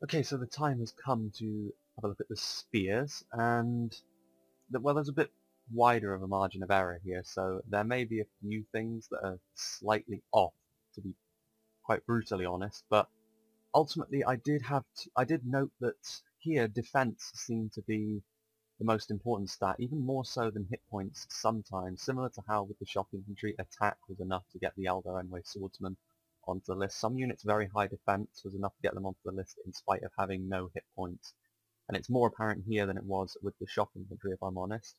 Okay, so the time has come to have a look at the spears, and well, there's a bit wider of a margin of error here, so there may be a few things that are slightly off, to be quite brutally honest, but ultimately I did note that here defense seemed to be the most important stat, even more so than hit points sometimes, similar to how with the shock infantry attack was enough to get the Eldar Enway swordsman onto the list. Some units very high defense was enough to get them onto the list in spite of having no hit points, and it's more apparent here than it was with the shock infantry, if I'm honest.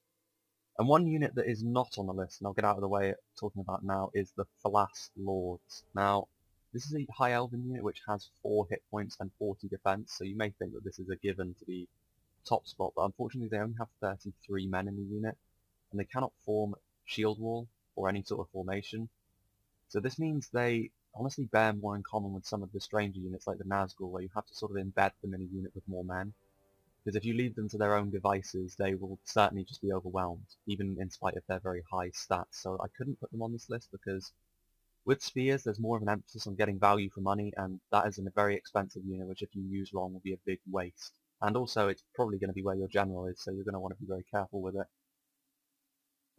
And one unit that is not on the list, and I'll get out of the way talking about now, is the Thalast Lords. Now, this is a high elven unit which has 4 hit points and 40 defense, so you may think that this is a given to be top spot, but unfortunately they only have 33 men in the unit, and they cannot form shield wall or any sort of formation. So this means they honestly bear more in common with some of the stranger units like the Nazgul, where you have to sort of embed them in a unit with more men. Because if you leave them to their own devices, they will certainly just be overwhelmed, even in spite of their very high stats. So I couldn't put them on this list because with spears there's more of an emphasis on getting value for money, and that is a very expensive unit which if you use wrong will be a big waste. And also it's probably going to be where your general is, so you're going to want to be very careful with it.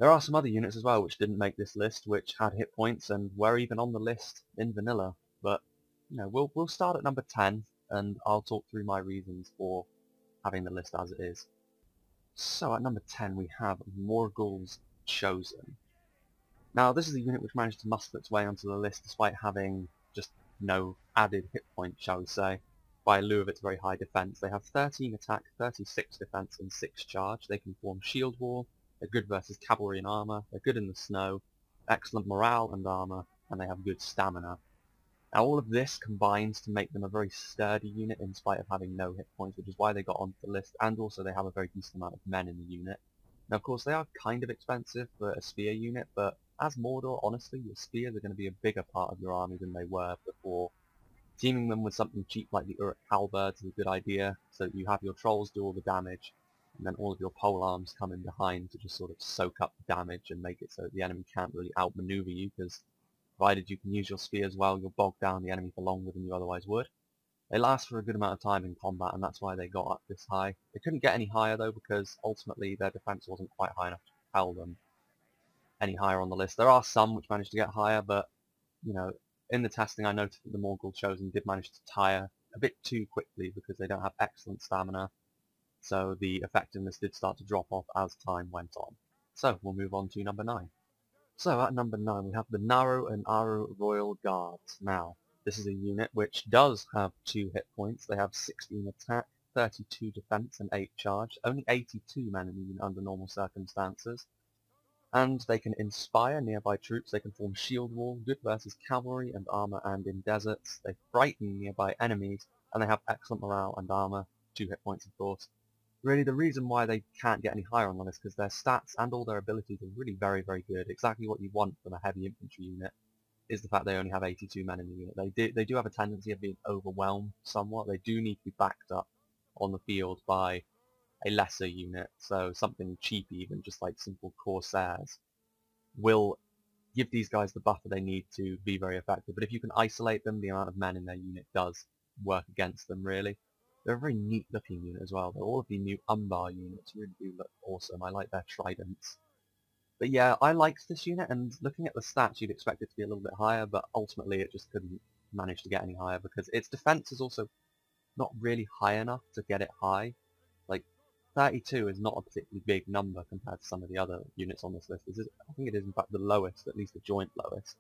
There are some other units as well which didn't make this list, which had hit points and were even on the list in vanilla, but you know, we'll start at number 10 and I'll talk through my reasons for having the list as it is. So at number 10 we have Morgul's Chosen. Now this is a unit which managed to muscle its way onto the list despite having just no added hit points, shall we say, by lieu of its very high defense. They have 13 attack, 36 defense and 6 charge. They can form shield wall. They're good versus cavalry and armor, they're good in the snow, excellent morale and armor, and they have good stamina. Now all of this combines to make them a very sturdy unit in spite of having no hit points, which is why they got onto the list, and also they have a very decent amount of men in the unit. Now of course they are kind of expensive for a spear unit, but as Mordor, honestly, your spears are going to be a bigger part of your army than they were before. Teaming them with something cheap like the Uruk halberds is a good idea, so that you have your trolls do all the damage, and then all of your polearms come in behind to just sort of soak up the damage and make it so that the enemy can't really outmaneuver you, because provided you can use your spears well, you'll bog down the enemy for longer than you otherwise would. They last for a good amount of time in combat, and that's why they got up this high. They couldn't get any higher though, because ultimately their defense wasn't quite high enough to propel them any higher on the list. There are some which managed to get higher, but you know, in the testing I noticed that the Morgul Chosen did manage to tire a bit too quickly because they don't have excellent stamina, so the effectiveness did start to drop off as time went on. So we'll move on to number 9. So at number 9 we have the Naru and Aru Royal Guards. Now this is a unit which does have 2 hit points. They have 16 attack, 32 defense and 8 charge, only 82 men in the unit under normal circumstances. And they can inspire nearby troops, they can form shield wall, good versus cavalry and armor and in deserts, they frighten nearby enemies, and they have excellent morale and armor, 2 hit points of course. Really the reason why they can't get any higher on the list is because their stats and all their abilities are really very, very good. Exactly what you want from a heavy infantry unit is the fact they only have 82 men in the unit. They do have a tendency of being overwhelmed somewhat. They do need to be backed up on the field by a lesser unit, so something cheap even, just like simple Corsairs, will give these guys the buffer they need to be very effective. But if you can isolate them, the amount of men in their unit does work against them, really. They're a very neat looking unit as well. All of the new Umbar units really do look awesome. I like their tridents. But yeah, I liked this unit, and looking at the stats you'd expect it to be a little bit higher, but ultimately it just couldn't manage to get any higher because its defense is also not really high enough to get it high. Like 32 is not a particularly big number compared to some of the other units on this list. I think it is in fact the lowest, at least the joint lowest.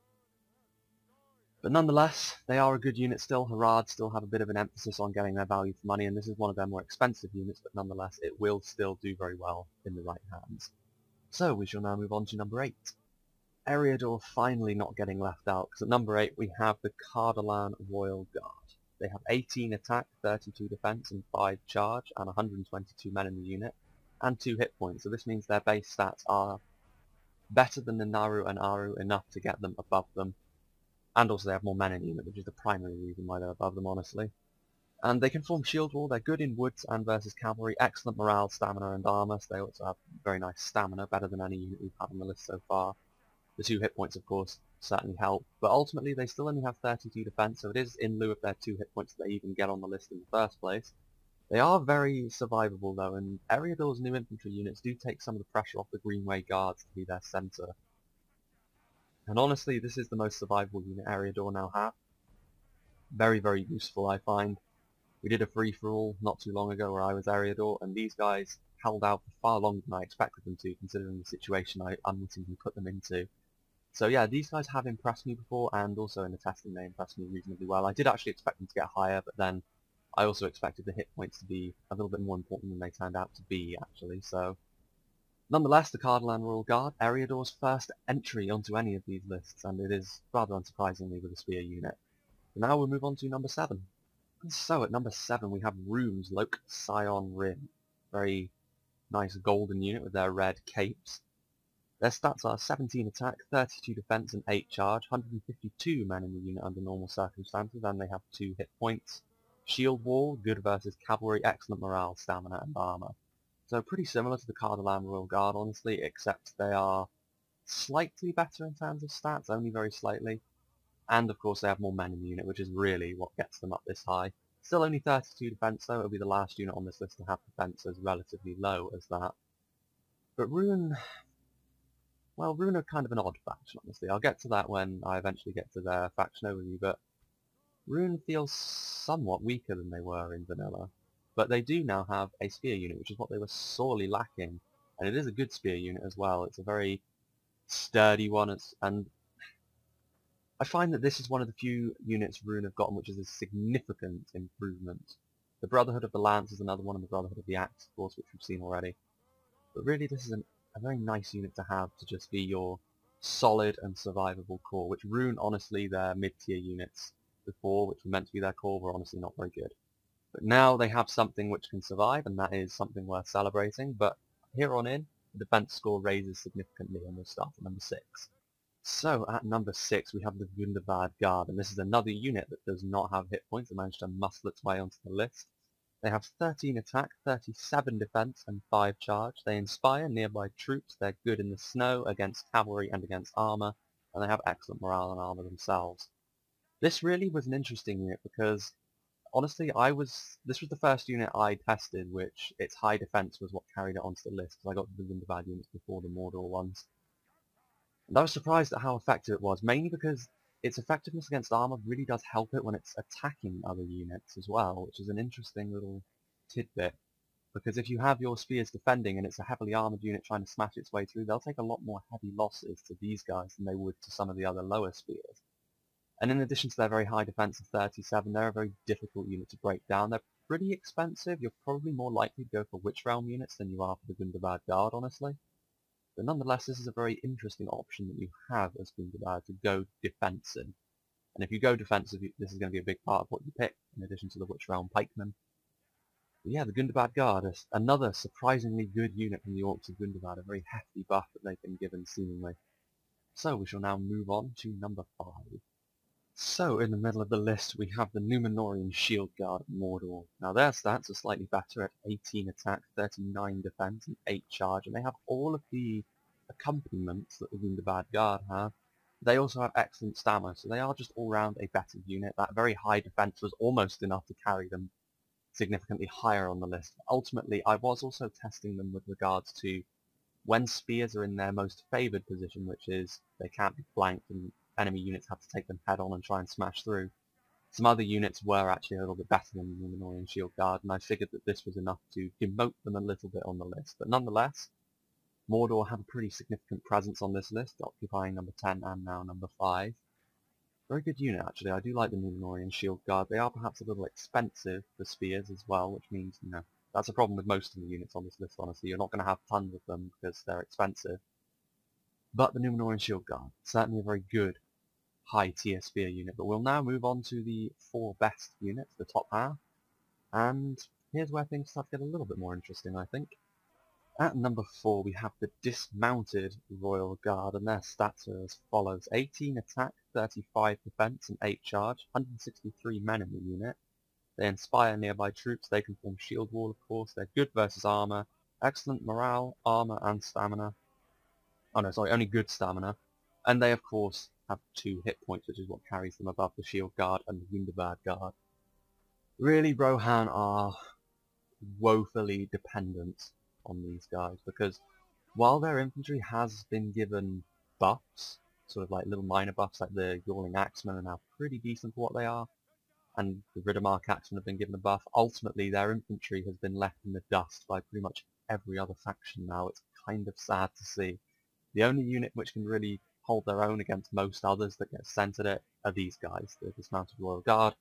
But nonetheless, they are a good unit still. Harad still have a bit of an emphasis on getting their value for money, and this is one of their more expensive units, but nonetheless it will still do very well in the right hands. So we shall now move on to number 8. Eriador finally not getting left out, because at number 8 we have the Cardolan Royal Guard. They have 18 attack, 32 defense and 5 charge, and 122 men in the unit, and 2 hit points, so this means their base stats are better than the Naru and Aru, enough to get them above them, and also they have more men in the unit, which is the primary reason why they're above them, honestly. And they can form shield wall, they're good in woods and versus cavalry, excellent morale, stamina and armor, so they also have very nice stamina, better than any unit we've had on the list so far. The 2 hit points of course certainly help, but ultimately they still only have 32 defense, so it is in lieu of their 2 hit points that they even get on the list in the first place. They are very survivable though, and Eriador's new infantry units do take some of the pressure off the Greenway Guards to be their centre. And honestly, this is the most survivable unit Eriador now have. Very, very useful, I find. We did a free-for-all not too long ago where I was Eriador, and these guys held out for far longer than I expected them to, considering the situation I unwittingly put them into. So yeah, these guys have impressed me before, and also in the testing they impressed me reasonably well. I did actually expect them to get higher, but then I also expected the hit points to be a little bit more important than they turned out to be, actually, so... Nonetheless, the Cardalan Royal Guard, Eriador's first entry onto any of these lists, and it is rather unsurprisingly with a spear unit. So now we'll move on to number 7. And so at number 7 we have Rune's Loke Scion Rim. Very nice golden unit with their red capes. Their stats are 17 attack, 32 defense and 8 charge, 152 men in the unit under normal circumstances, and they have 2 hit points. Shield wall, good versus cavalry, excellent morale, stamina and armor. So pretty similar to the Cardalan Royal Guard honestly, except they are slightly better in terms of stats, only very slightly. And of course they have more men in the unit, which is really what gets them up this high. Still only 32 defense though, it'll be the last unit on this list to have defense as relatively low as that. But Rune... well, Rune are kind of an odd faction, honestly. I'll get to that when I eventually get to their faction overview, but Rune feels somewhat weaker than they were in vanilla. But they do now have a spear unit, which is what they were sorely lacking. And it is a good spear unit as well. It's a very sturdy one, and I find that this is one of the few units Rune have gotten which is a significant improvement. The Brotherhood of the Lance is another one, and the Brotherhood of the Axe, of course, which we've seen already. But really this is a very nice unit to have to just be your solid and survivable core, which Rune, honestly, their mid-tier units before, which were meant to be their core, were honestly not very good. But now they have something which can survive, and that is something worth celebrating, but here on in, the defense score raises significantly, and we'll start at number 6. So at number 6 we have the Gundabad Guard, and this is another unit that does not have hit points and managed to muscle its way onto the list. They have 13 attack, 37 defense and 5 charge. They inspire nearby troops, they're good in the snow, against cavalry and against armor, and they have excellent morale and armor themselves. This really was an interesting unit because, honestly, this was the first unit I tested which its high defense was what carried it onto the list, because I got the Gundabad units before the Mordor ones. And I was surprised at how effective it was, mainly because its effectiveness against armor really does help it when it's attacking other units as well, which is an interesting little tidbit. Because if you have your spears defending and it's a heavily armored unit trying to smash its way through, they'll take a lot more heavy losses to these guys than they would to some of the other lower spears. And in addition to their very high defense of 37, they're a very difficult unit to break down. They're pretty expensive. You're probably more likely to go for Witch Realm units than you are for the Gundabad Guard, honestly. But nonetheless, this is a very interesting option that you have as Gundabad to go defensive. And if you go defensive, this is going to be a big part of what you pick, in addition to the Witch Realm Pikemen. But yeah, the Gundabad Guard is another surprisingly good unit from the Orcs of Gundabad, a very hefty buff that they've been given, seemingly. So we shall now move on to number 5. So, in the middle of the list, we have the Númenórean Shield Guard of Mordor. Now, their stats are slightly better at 18 attack, 39 defense, and 8 charge, and they have all of the accompaniments that the Gundabad Guard have. They also have excellent stamina, so they are just all-round a better unit. That very high defense was almost enough to carry them significantly higher on the list. Ultimately, I was also testing them with regards to when spears are in their most favoured position, which is they can't be flanked and enemy units have to take them head on and try and smash through. Some other units were actually a little bit better than the Númenórean Shield Guard, and I figured that this was enough to demote them a little bit on the list. But nonetheless, Mordor have a pretty significant presence on this list, occupying number 10 and now number 5. Very good unit, actually. I do like the Númenórean Shield Guard. They are perhaps a little expensive for spears as well, which means, you know, that's a problem with most of the units on this list, honestly. You're not going to have tons of them because they're expensive. But the Númenórean Shield Guard, certainly a very good high-tier spear unit. But we'll now move on to the 4 best units, the top half. And here's where things start to get a little bit more interesting, I think. At number 4 we have the Dismounted Royal Guard, and their stats are as follows. 18 attack, 35 defense and 8 charge, 163 men in the unit. They inspire nearby troops, they can form shield wall of course, they're good versus armor, excellent morale, armor and stamina. Oh no, sorry, only good stamina. And they of course have 2 hit points, which is what carries them above the Shield Guard and the Wunderbard Guard. Really, Rohan are woefully dependent on these guys, because while their infantry has been given buffs, sort of like little minor buffs, like the Yawling Axemen are now pretty decent for what they are, and the Riddermark Axemen have been given a buff, ultimately their infantry has been left in the dust by pretty much every other faction now. It's kind of sad to see. The only unit which can really hold their own against most others that get sent at it are these guys, the Dismounted Royal Guard.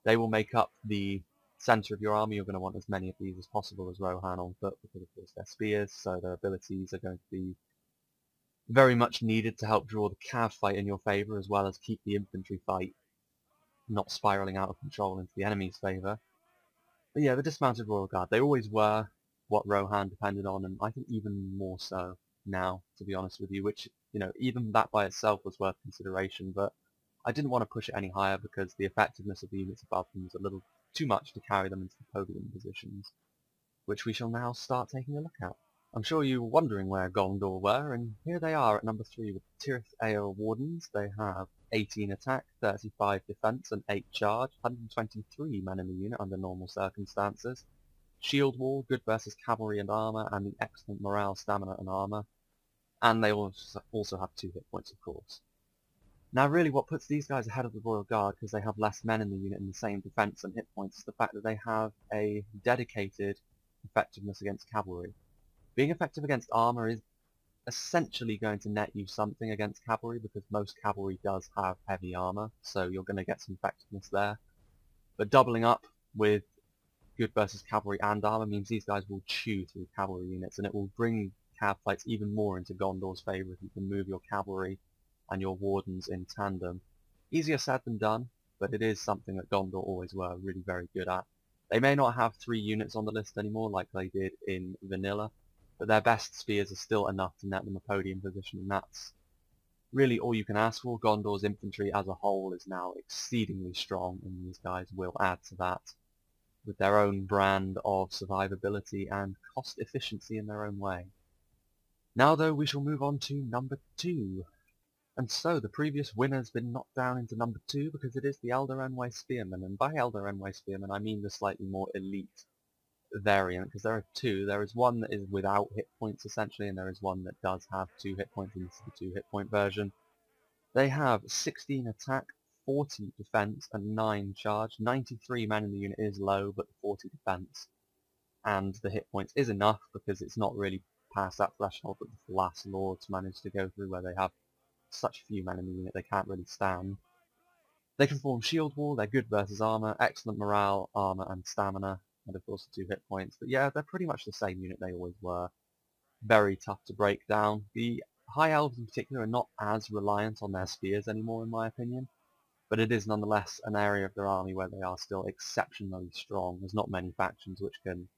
They will make up the centre of your army. You're going to want as many of these as possible as Rohan on foot, because of course they're spears, so their abilities are going to be very much needed to help draw the cav fight in your favour, as well as keep the infantry fight not spiralling out of control into the enemy's favour. But yeah, the Dismounted Royal Guard, they always were what Rohan depended on, and I think even more so now, to be honest with you, which, you know, even that by itself was worth consideration, but I didn't want to push it any higher because the effectiveness of the units above them was a little too much to carry them into the podium positions, which we shall now start taking a look at. I'm sure you were wondering where Gondor were, and here they are at number 3 with Tirith Ale Wardens. They have 18 attack, 35 defense, and 8 charge, 123 men in the unit under normal circumstances. Shield Wall, good versus cavalry and armor, and the excellent morale, stamina, and armor. And they also have 2 hit points, of course. Now really what puts these guys ahead of the Royal Guard, because they have less men in the unit and the same defense and hit points, is the fact that they have a dedicated effectiveness against cavalry. Being effective against armor is essentially going to net you something against cavalry, because most cavalry does have heavy armor, so you're going to get some effectiveness there. But doubling up with good versus cavalry and armor means these guys will chew through cavalry units, and it will bring cav fights even more into Gondor's favour if you can move your cavalry and your wardens in tandem. Easier said than done, but it is something that Gondor always were really very good at. They may not have 3 units on the list anymore like they did in Vanilla, but their best spears are still enough to net them a podium position, and that's really all you can ask for. Gondor's infantry as a whole is now exceedingly strong, and these guys will add to that with their own brand of survivability and cost efficiency in their own way. Now though, we shall move on to number 2. And so the previous winner's been knocked down into number 2 because it is the Elder Enway Spearman, and by Elder Enway Spearman I mean the slightly more elite variant, because there are 2. There is one that is without hit points essentially, and there is one that does have 2 hit points, and this is the 2 hit point version. They have 16 attack, 40 defense, and 9 charge. 93 men in the unit is low, but the 40 defense and the hit points is enough, because it's not really past that threshold that the last lords managed to go through, where they have such few men in the unit they can't really stand. They can form shield wall, they're good versus armor, excellent morale, armor, and stamina, and of course the 2 hit points. But yeah, they're pretty much the same unit they always were. Very tough to break down. The High Elves in particular are not as reliant on their spears anymore in my opinion, but it is nonetheless an area of their army where they are still exceptionally strong. There's not many factions which can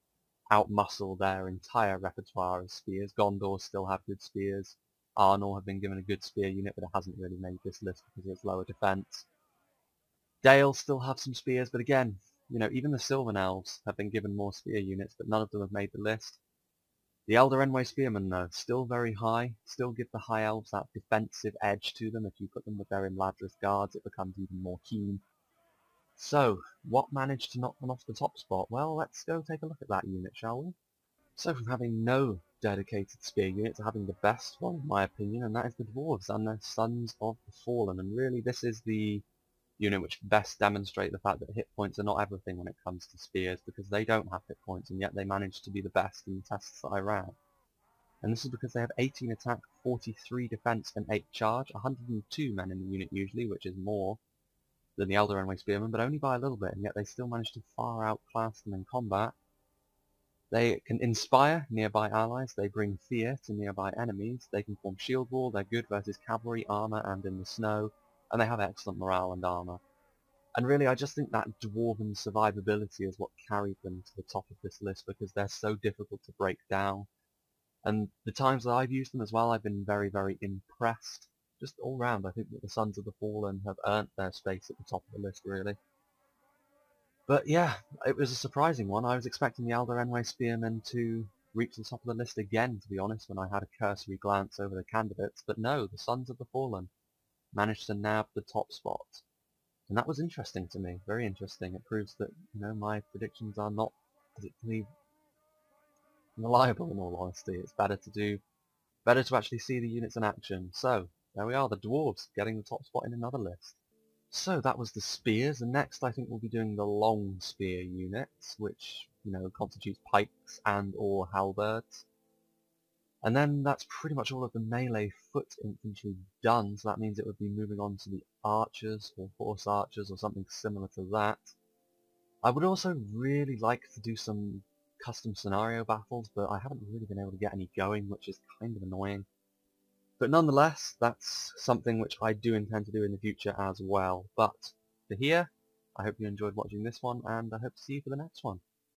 outmuscle their entire repertoire of spears. Gondor still have good spears. Arnor have been given a good spear unit, but it hasn't really made this list because of its lower defense. Dale still have some spears, but again, you know, even the Sylvan Elves have been given more spear units, but none of them have made the list. The Elder Enway Spearmen, though, still very high, still give the High Elves that defensive edge to them. If you put them with their Imladris guards, it becomes even more keen. So, what managed to knock them off the top spot? Well, let's go take a look at that unit, shall we? So from having no dedicated spear unit to having the best one, in my opinion, and that is the Dwarves and their Sons of the Fallen. And really, this is the unit which best demonstrate the fact that hit points are not everything when it comes to spears, because they don't have hit points, and yet they managed to be the best in the tests that I ran. And this is because they have 18 attack, 43 defense, and 8 charge, 102 men in the unit usually, which is more than the Elder Enway Spearmen, but only by a little bit, and yet they still manage to far outclass them in combat. They can inspire nearby allies, they bring fear to nearby enemies, they can form shield wall, they're good versus cavalry, armor, and in the snow, and they have excellent morale and armor. And really, I just think that dwarven survivability is what carried them to the top of this list, because they're so difficult to break down. And the times that I've used them as well, I've been very, very impressed. Just all round, I think that the Sons of the Fallen have earned their space at the top of the list, really. But yeah, it was a surprising one. I was expecting the Elder Enway Spearmen to reach the top of the list again, to be honest, when I had a cursory glance over the candidates. But no, the Sons of the Fallen. managed to nab the top spot. And that was interesting to me, very interesting. It proves that, you know, my predictions are not particularly reliable in all honesty. It's better to actually see the units in action. So, there we are, the dwarves getting the top spot in another list. So that was the spears, and next I think we'll be doing the long spear units, which, you know, constitutes pikes and or halberds. And then that's pretty much all of the melee foot infantry done, so that means it would be moving on to the archers, or horse archers, or something similar to that. I would also really like to do some custom scenario battles, but I haven't really been able to get any going, which is kind of annoying. But nonetheless, that's something which I do intend to do in the future as well. But for here, I hope you enjoyed watching this one, and I hope to see you for the next one.